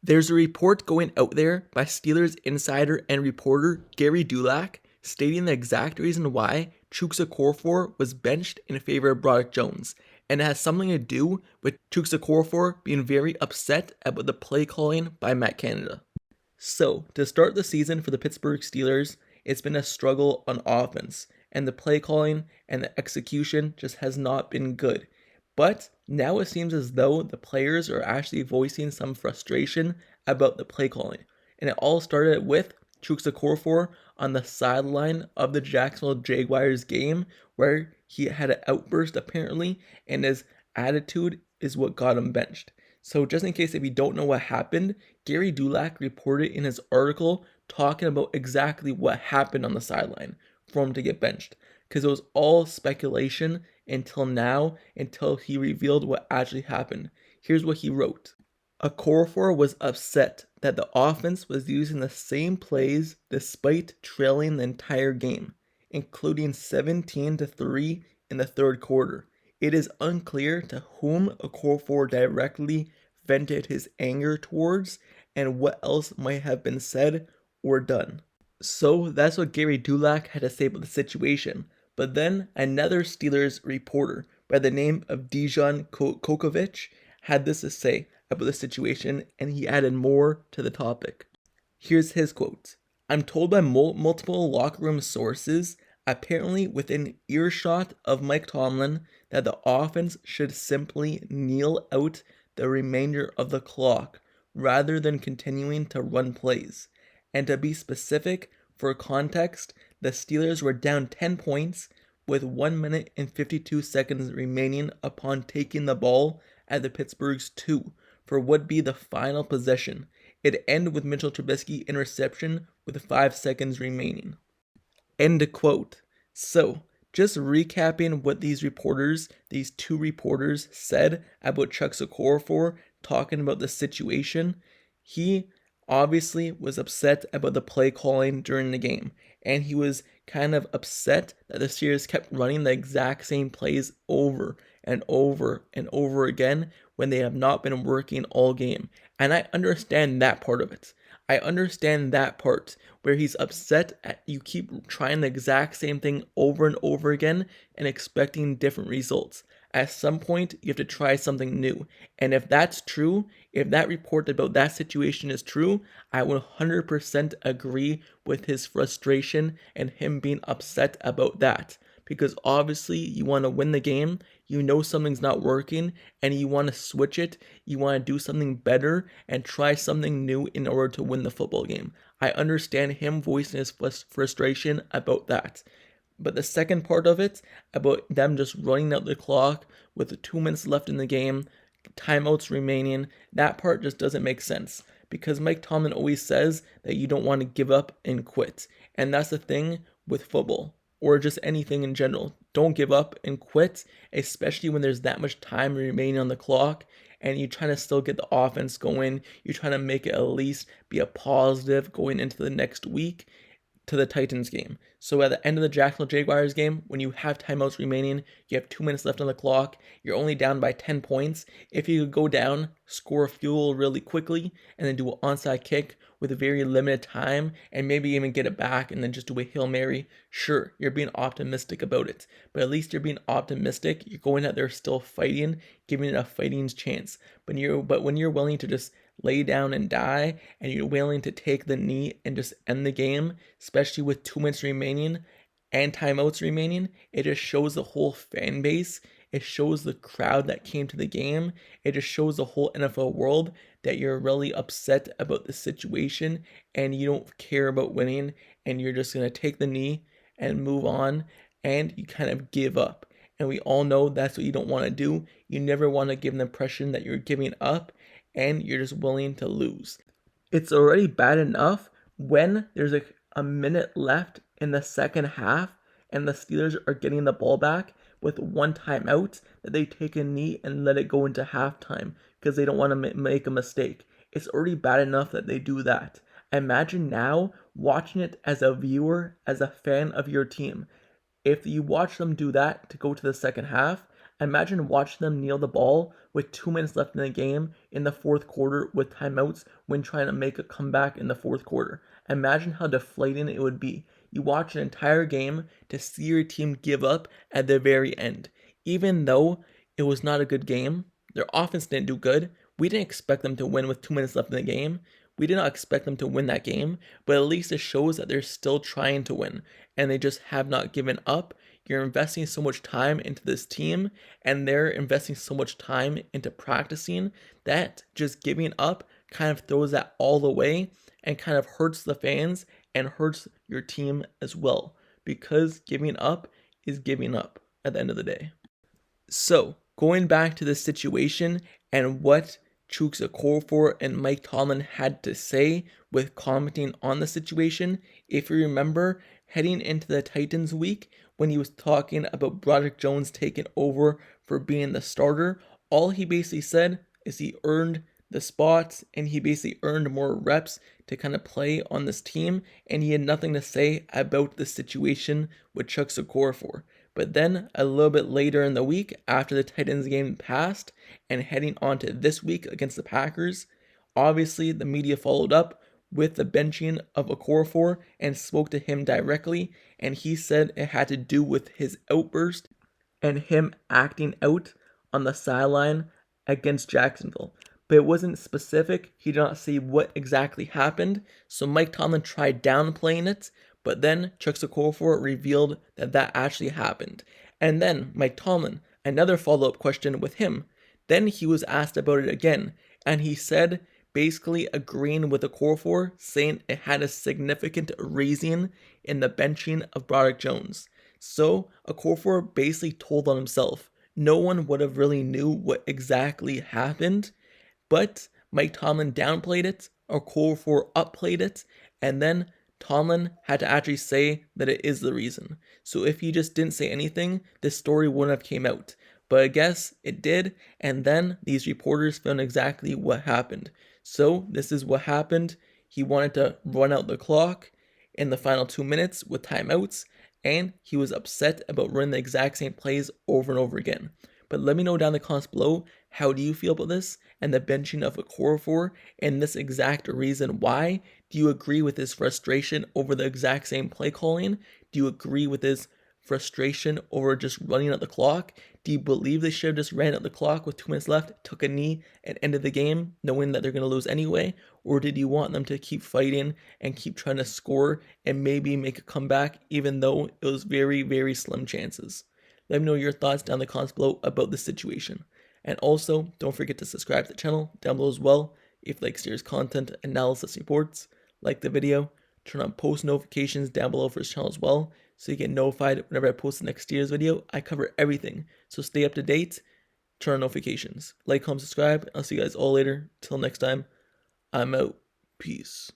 There's a report going out there by Steelers insider and reporter Gary Dulac stating the exact reason why Chuks Okorafor was benched in favor of Broderick Jones, and it has something to do with Chuks Okorafor being very upset about the play calling by Matt Canada. So, to start the season for the Pittsburgh Steelers, it's been a struggle on offense, and the play calling and the execution just has not been good. But now it seems as though the players are actually voicing some frustration about the play calling. And it all started with Chuks Okorafor on the sideline of the Jacksonville Jaguars game, where he had an outburst apparently, and his attitude is what got him benched. So just in case if you don't know what happened, Gary Dulac reported in his article talking about exactly what happened on the sideline for him to get benched. Because it was all speculation until now, until he revealed what actually happened. Here's what he wrote. Okorafor was upset that the offense was using the same plays despite trailing the entire game, including 17-3 in the third quarter. It is unclear to whom Okorafor directly vented his anger towards and what else might have been said or done. So that's what Gary Dulac had to say about the situation. But then another Steelers reporter by the name of Dejan Kokovic had this to say about the situation, and he added more to the topic. Here's his quote. I'm told by multiple locker room sources, apparently within earshot of Mike Tomlin, that the offense should simply kneel out the remainder of the clock rather than continuing to run plays. And to be specific, for context, the Steelers were down 10 points with 1 minute and 52 seconds remaining upon taking the ball at the Pittsburgh's 2 for what would be the final possession. It ended with Mitchell Trubisky interception with 5 seconds remaining. End quote. So, just recapping what these two reporters said about Chuks Okorafor talking about the situation, he obviously was upset about the play calling during the game, and he was kind of upset that the Steelers kept running the exact same plays over and over and over again when they have not been working all game. And I understand that part of it. I understand that part where he's upset at you keep trying the exact same thing over and over again and expecting different results. At some point, you have to try something new. And if that's true, if that report about that situation is true, I would 100% agree with his frustration and him being upset about that. Because obviously, you want to win the game, you know something's not working, and you want to switch it, you want to do something better, and try something new in order to win the football game. I understand him voicing his frustration about that. But the second part of it, about them just running out the clock with 2 minutes left in the game, timeouts remaining, that part just doesn't make sense. Because Mike Tomlin always says that you don't want to give up and quit. And that's the thing with football, or just anything in general. Don't give up and quit, especially when there's that much time remaining on the clock and you're trying to still get the offense going. You're trying to make it at least be a positive going into the next week to the Titans game. So at the end of the Jacksonville Jaguars game, when you have timeouts remaining, you have 2 minutes left on the clock, you're only down by 10 points. If you could go down, score a field goal really quickly, and then do an onside kick with a very limited time, and maybe even get it back and then just do a Hail Mary, sure, you're being optimistic about it. But at least you're being optimistic. You're going out there still fighting, giving it a fighting chance. But when you're willing to just lay down and die, and you're willing to take the knee and just end the game, especially with 2 minutes remaining and timeouts remaining, it just shows the whole fan base, it shows the crowd that came to the game, it just shows the whole NFL world that you're really upset about the situation and you don't care about winning, and you're just going to take the knee and move on, and you kind of give up. And we all know that's what you don't want to do. You never want to give an impression that you're giving up and you're just willing to lose. It's already bad enough when there's a minute left in the second half and the Steelers are getting the ball back with one timeout that they take a knee and let it go into halftime because they don't want to make a mistake. It's already bad enough that they do that. Imagine now watching it as a viewer, as a fan of your team. If you watch them do that to go to the second half, imagine watching them kneel the ball with 2 minutes left in the game in the fourth quarter with timeouts when trying to make a comeback in the fourth quarter. Imagine how deflating it would be. You watch an entire game to see your team give up at the very end. Even though it was not a good game, their offense didn't do good. We didn't expect them to win with 2 minutes left in the game. We did not expect them to win that game, but at least it shows that they're still trying to win, and they just have not given up. You're investing so much time into this team, and they're investing so much time into practicing that just giving up kind of throws that all away and kind of hurts the fans and hurts your team as well, because giving up is giving up at the end of the day. So, going back to the situation and what Chuks Okorafor and Mike Tomlin had to say with commenting on the situation, if you remember, heading into the Titans week, when he was talking about Broderick Jones taking over for being the starter, all he basically said is he earned the spots and he basically earned more reps to kind of play on this team, and he had nothing to say about the situation with Chuks Okorafor. But then a little bit later in the week, after the Titans game passed and heading on to this week against the Packers, obviously the media followed up with the benching of Okorafor and spoke to him directly, and he said it had to do with his outburst and him acting out on the sideline against Jacksonville. But it wasn't specific. He did not say what exactly happened, so Mike Tomlin tried downplaying it, but then Chuks Okorafor revealed that that actually happened. And then Mike Tomlin, another follow-up question with him. Then he was asked about it again, and he said, basically agreeing with Okorafor, saying it had a significant reason in the benching of Broderick Jones. So Okorafor basically told on himself. No one would have really knew what exactly happened, but Mike Tomlin downplayed it, Okorafor upplayed it, and then Tomlin had to actually say that it is the reason. So if he just didn't say anything, this story wouldn't have came out. But I guess it did, and then these reporters found exactly what happened. So this is what happened. He wanted to run out the clock in the final 2 minutes with timeouts, and he was upset about running the exact same plays over and over again. But let me know down in the comments below, how do you feel about this and the benching of Okorafor and this exact reason why? Do you agree with his frustration over the exact same play calling? Do you agree with his frustration over just running out the clock? Do you believe they should have just ran out the clock with 2 minutes left, took a knee, and ended the game knowing that they're going to lose anyway? Or did you want them to keep fighting and keep trying to score and maybe make a comeback even though it was very, very slim chances? Let me know your thoughts down in the comments below about this situation. And also, don't forget to subscribe to the channel down below as well if you like Steelers content, analysis, reports. Like the video, turn on post notifications down below for this channel as well, so you get notified whenever I post the next Steelers video. I cover everything, so stay up to date, turn on notifications. Like, comment, subscribe. I'll see you guys all later. Till next time, I'm out. Peace.